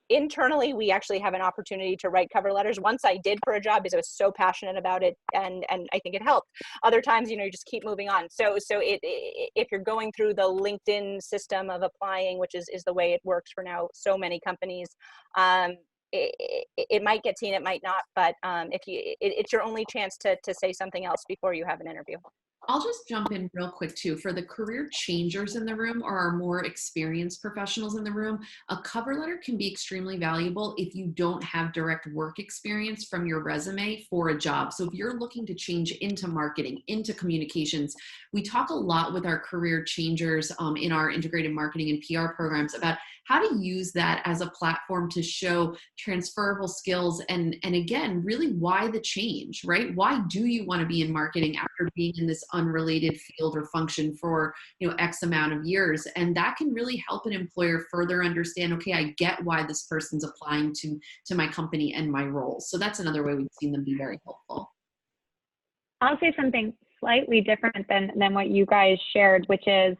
Internally, we actually have an opportunity to write cover letters. Once I did for a job because I was so passionate about it, and I think it helped. Other times, you just keep moving on. So if you're going through the LinkedIn system of applying, which is the way it works for now, so many companies, it might get seen, it might not, but it's your only chance to say something else before you have an interview. I'll just jump in real quick too. For the career changers in the room or our more experienced professionals in the room, a cover letter can be extremely valuable if you don't have direct work experience from your resume for a job. So if you're looking to change into marketing, into communications, we talk a lot with our career changers in our integrated marketing and PR programs about how to use that as a platform to show transferable skills and again, really why the change, right? Why do you want to be in marketing after being in this unrelated field or function for X amount of years? And that can really help an employer further understand, okay, I get why this person's applying to my company and my role. So that's another way we've seen them be very helpful. I'll say something slightly different than what you guys shared, which is,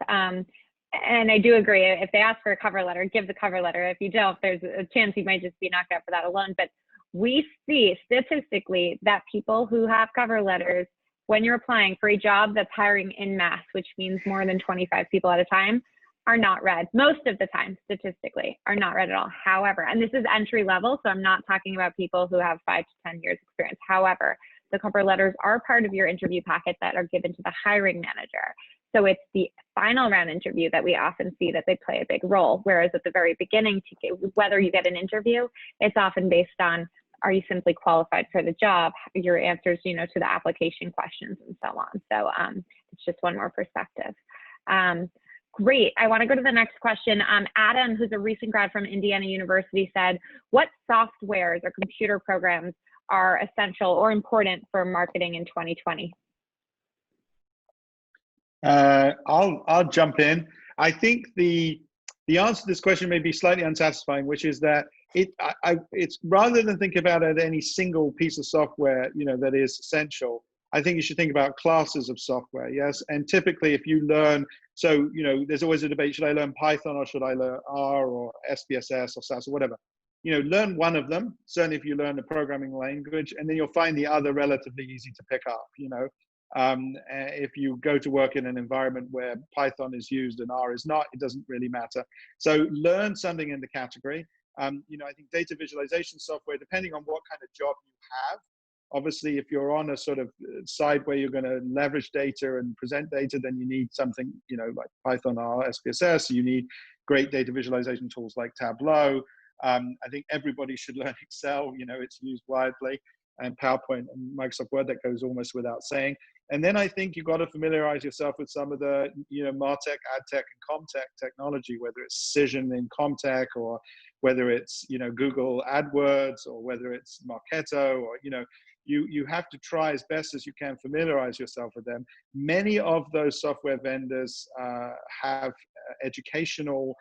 and I do agree, if they ask for a cover letter, give the cover letter. If you don't, there's a chance you might just be knocked out for that alone. But we see statistically that people who have cover letters, when you're applying for a job that's hiring en masse, which means more than 25 people at a time, are not read. Most of the time, statistically, are not read at all. However, and this is entry level, so I'm not talking about people who have 5 to 10 years experience. However, the cover letters are part of your interview packet that are given to the hiring manager. So it's the final round interview that we often see that they play a big role. Whereas at the very beginning, whether you get an interview, it's often based on, are you simply qualified for the job? Your answers, to the application questions and so on. So it's just one more perspective. Great. I want to go to the next question. Adam, who's a recent grad from Indiana University, said, what softwares or computer programs are essential or important for marketing in 2020? I'll jump in. I think the answer to this question may be slightly unsatisfying, which is that it's rather than think about it any single piece of software that is essential. I think you should think about classes of software. Yes, and typically if you learn, so there's always a debate: should I learn Python or should I learn R or SPSS or SAS or whatever? Learn one of them. Certainly if you learn a programming language, and then you'll find the other relatively easy to pick up. If you go to work in an environment where Python is used and R is not, it doesn't really matter. So learn something in the category. I think data visualization software, depending on what kind of job you have, obviously if you're on a sort of side where you're going to leverage data and present data, then you need something, like Python, R, SPSS. You need great data visualization tools like Tableau. I think everybody should learn Excel. It's used widely, and PowerPoint and Microsoft Word, that goes almost without saying. And then I think you've got to familiarize yourself with some of the, MarTech, AdTech, and ComTech technology, whether it's Cision in ComTech, or whether it's, Google AdWords, or whether it's Marketo, or, you have to try as best as you can familiarize yourself with them. Many of those software vendors have educational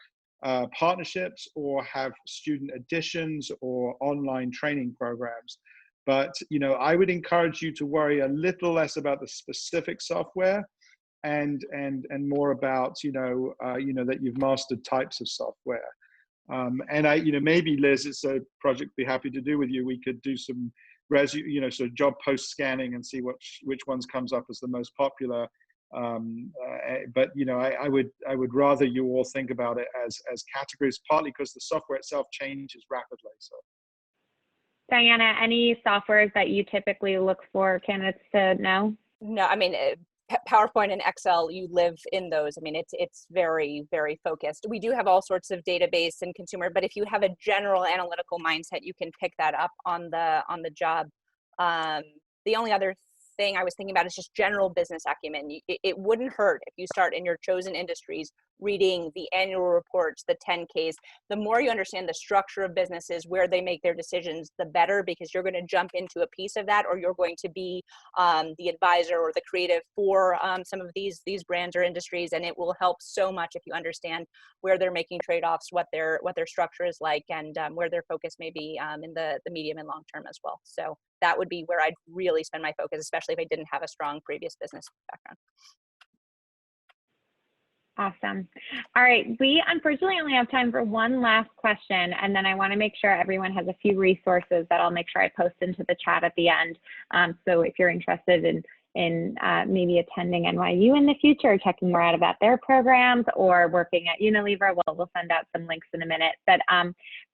partnerships, or have student editions or online training programs. But, I would encourage you to worry a little less about the specific software, and more about, that you've mastered types of software. And maybe Liz, it's a project I'd be happy to do with you. We could do some sort of job post scanning and see which ones comes up as the most popular. But I would rather you all think about it as categories, partly because the software itself changes rapidly. So, Diana, any softwares that you typically look for candidates to know? No, I mean, PowerPoint and Excel, you live in those. I mean, it's very, very focused. We do have all sorts of database and consumer, but if you have a general analytical mindset, you can pick that up on the job. The only other thing I was thinking about is just general business acumen. It wouldn't hurt if you start in your chosen industries reading the annual reports, the 10Ks. The more you understand the structure of businesses, where they make their decisions, the better, because you're going to jump into a piece of that, or you're going to be the advisor or the creative for some of these brands or industries, and it will help so much if you understand where they're making trade-offs, what their structure is like, and where their focus may be in the medium and long term as well. So that would be where I'd really spend my focus, especially if I didn't have a strong previous business background. Awesome. All right, we unfortunately only have time for one last question, and then I want to make sure everyone has a few resources that I'll make sure I post into the chat at the end. So if you're interested in maybe attending NYU in the future, checking more out about their programs, or working at Unilever, we'll send out some links in a minute. But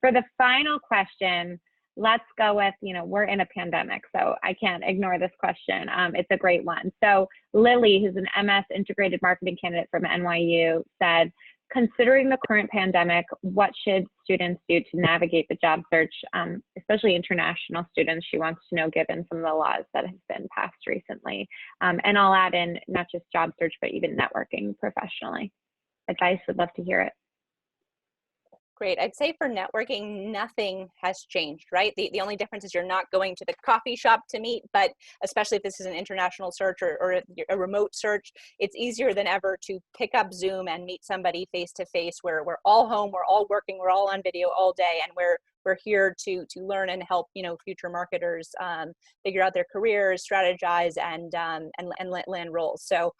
for the final question, let's go with, we're in a pandemic, so I can't ignore this question. It's a great one. So Lily, who's an MS integrated marketing candidate from NYU, said, considering the current pandemic, what should students do to navigate the job search, especially international students? She wants to know, given some of the laws that have been passed recently. And I'll add in not just job search, but even networking professionally. Advice, would love to hear it. Great. I'd say for networking, nothing has changed, right? The only difference is you're not going to the coffee shop to meet, but especially if this is an international search or a remote search, it's easier than ever to pick up Zoom and meet somebody face to face, where we're all home, we're all working, we're all on video all day, and we're here to learn and help, future marketers figure out their careers, strategize, and land roles. So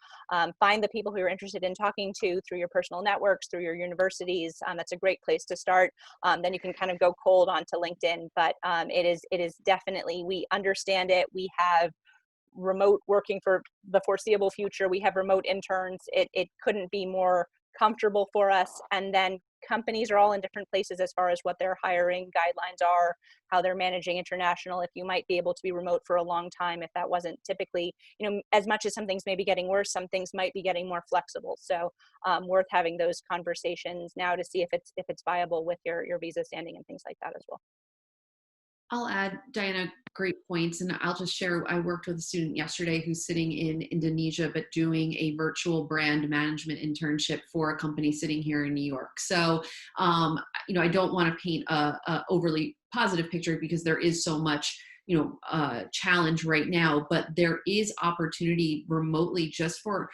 find the people who you're interested in talking to through your personal networks, through your universities. That's a great place to start. Then you can kind of go cold onto LinkedIn, but it is definitely, we understand it. We have remote working for the foreseeable future. We have remote interns. It couldn't be more comfortable for us. And then companies are all in different places as far as what their hiring guidelines are, how they're managing international. If you might be able to be remote for a long time, if that wasn't typically, as much as some things may be getting worse, some things might be getting more flexible. So worth having those conversations now to see if it's viable with your visa standing and things like that as well. I'll add, Diana, great points. And I'll just share, I worked with a student yesterday who's sitting in Indonesia, but doing a virtual brand management internship for a company sitting here in New York. So, I don't want to paint a overly positive picture, because there is so much, challenge right now, but there is opportunity remotely just for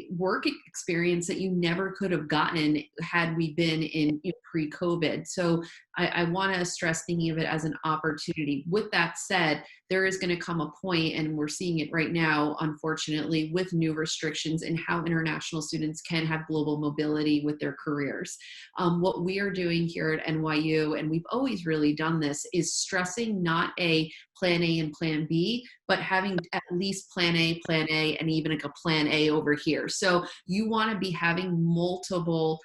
work experience that you never could have gotten had we been in pre-COVID. So I want to stress thinking of it as an opportunity. With that said, there is going to come a point, and we're seeing it right now, unfortunately, with new restrictions in how international students can have global mobility with their careers. What we are doing here at NYU, and we've always really done this, is stressing not a plan A and plan B, but having at least plan A, and even like a plan A over here. So you want to be having multiple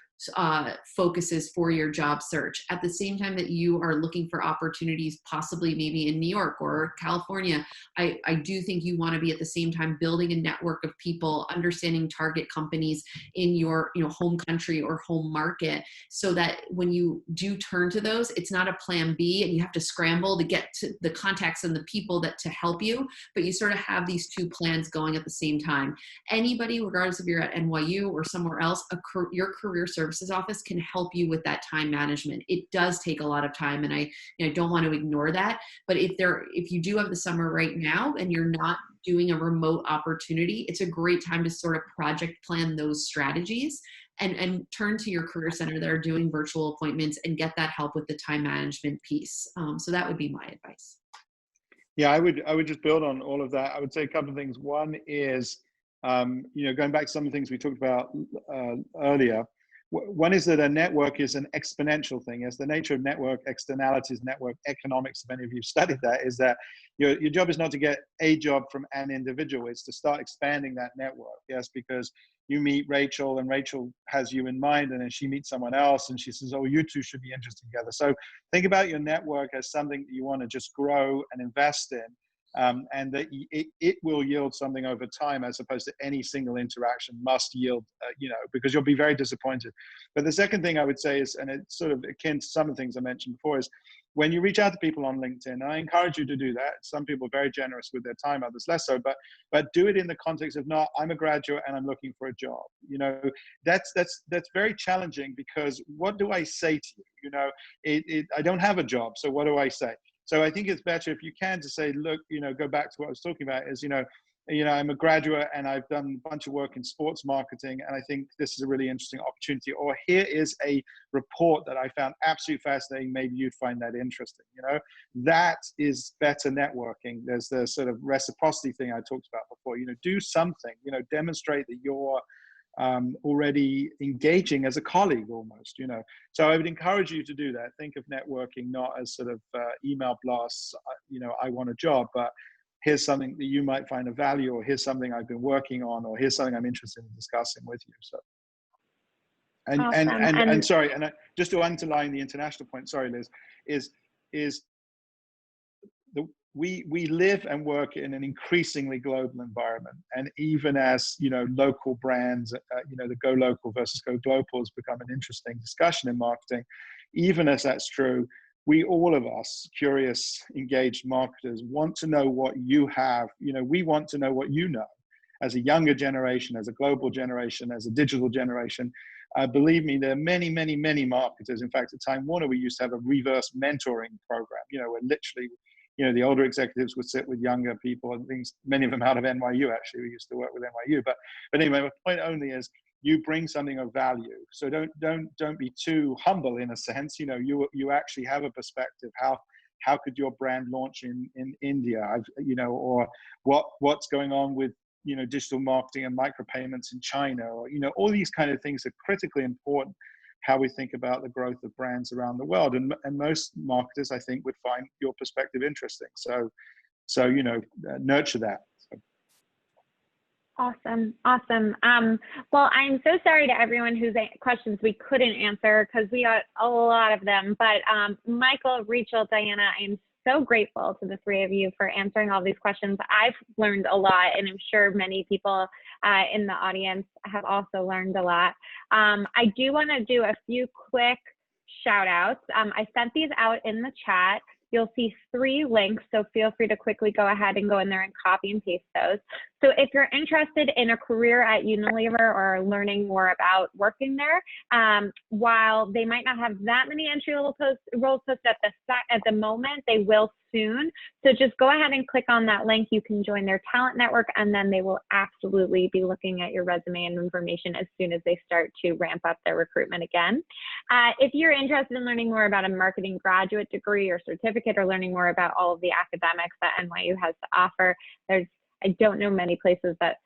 focuses for your job search. At the same time that you are looking for opportunities, possibly maybe in New York or California, I do think you want to be at the same time building a network of people, understanding target companies in your home country or home market, so that when you do turn to those, it's not a plan B and you have to scramble to get to the contacts and the people that to help you, but you sort of have these two plans going at the same time. Anybody, regardless if you're at NYU or somewhere else, your career services office can help you with that time management. It does take a lot of time, and I don't want to ignore that. But if you do have the summer right now and you're not doing a remote opportunity, it's a great time to sort of project plan those strategies and turn to your career center that are doing virtual appointments and get that help with the time management piece. So that would be my advice. Yeah, I would just build on all of that. I would say a couple of things. One is, going back to some of the things we talked about earlier. One is that a network is an exponential thing. As the nature of network externalities, network economics, if any of you studied that, is that your job is not to get a job from an individual. It's to start expanding that network. Yes, because you meet Rachel and Rachel has you in mind, and then she meets someone else and she says, oh, you two should be interested together. So think about your network as something that you want to just grow and invest in. And that it will yield something over time, as opposed to any single interaction must yield, because you'll be very disappointed. But the second thing I would say is, and it's sort of akin to some of the things I mentioned before, is when you reach out to people on LinkedIn, I encourage you to do that. Some people are very generous with their time, others less so, but do it in the context of, not, I'm a graduate and I'm looking for a job. That's very challenging, because what do I say to you? I don't have a job, so what do I say? So I think it's better if you can to say, look, go back to what I was talking about is, I'm a graduate and I've done a bunch of work in sports marketing, and I think this is a really interesting opportunity. Or here is a report that I found absolutely fascinating. Maybe you'd find that interesting. That is better networking. There's the sort of reciprocity thing I talked about before. Do something. Demonstrate that you're already engaging as a colleague almost, So I would encourage you to do that. Think of networking not as sort of email blasts, I want a job, but here's something that you might find of value, or here's something I've been working on, or here's something I'm interested in discussing with you. So, and sorry, and just to underline the international point, sorry, Liz, is we live and work in an increasingly global environment, and even as local brands, the go local versus go global has become an interesting discussion in marketing. Even as that's true, all of us curious, engaged marketers want to know what you have. We want to know what you know. As a younger generation, as a global generation, as a digital generation, believe me, there are many, many, many marketers. In fact, at Time Warner, we used to have a reverse mentoring program. Where literally, the older executives would sit with younger people, and things, many of them out of NYU, actually. We used to work with NYU. But anyway, my point only is, you bring something of value. So don't be too humble in a sense. You actually have a perspective. How could your brand launch in India? Or what's going on with digital marketing and micropayments in China, or all these kind of things are critically important. How we think about the growth of brands around the world, and most marketers, I think, would find your perspective interesting. So nurture that. Awesome. Well, I'm so sorry to everyone whose questions we couldn't answer, because we got a lot of them. But Michael, Rachel, Diana, I'm so grateful to the three of you for answering all these questions. I've learned a lot, and I'm sure many people in the audience have also learned a lot. I do want to do a few quick shout outs. I sent these out in the chat. You'll see 3 links, so feel free to quickly go ahead and go in there and copy and paste those. So if you're interested in a career at Unilever or learning more about working there, while they might not have that many entry-level roles posted at the moment, they will soon. So just go ahead and click on that link. You can join their talent network, and then they will absolutely be looking at your resume and information as soon as they start to ramp up their recruitment again. If you're interested in learning more about a marketing graduate degree or certificate, or learning more about all of the academics that NYU has to offer, I don't know many places that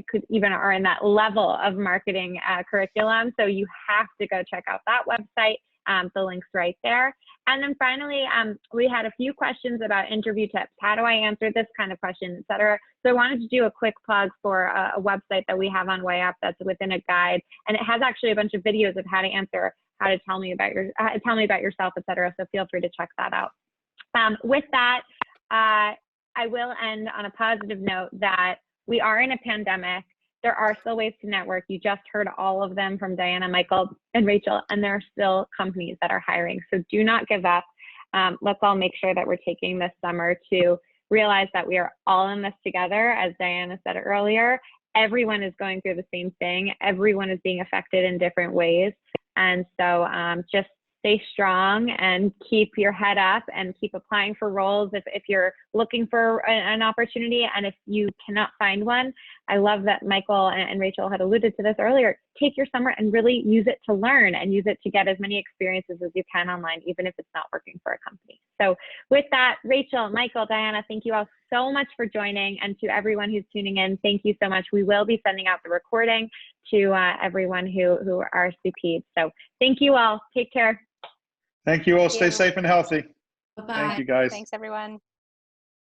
could even are in that level of marketing curriculum. So you have to go check out that website. The link's right there. And then finally, we had a few questions about interview tips. How do I answer this kind of question, et cetera. So I wanted to do a quick plug for a website that we have on WayUp that's within a guide, and it has actually a bunch of videos of how to answer, how to tell me about yourself, et cetera. So feel free to check that out. With that, I will end on a positive note that we are in a pandemic. There are still ways to network. You just heard all of them from Diana, Michael, and Rachel, and there are still companies that are hiring. So do not give up. Let's all make sure that we're taking this summer to realize that we are all in this together. As Diana said earlier, everyone is going through the same thing. Everyone is being affected in different ways. And so just stay strong and keep your head up and keep applying for roles if you're looking for an opportunity. And if you cannot find one, I love that Michael and Rachel had alluded to this earlier. Take your summer and really use it to learn and use it to get as many experiences as you can online, even if it's not working for a company. So with that, Rachel, Michael, Diana, thank you all so much for joining. And to everyone who's tuning in, thank you so much. We will be sending out the recording to everyone who RSVP'd. So thank you all. Take care. Thank you all. Stay safe and healthy. Bye-bye. Thank you, guys. Thanks, everyone.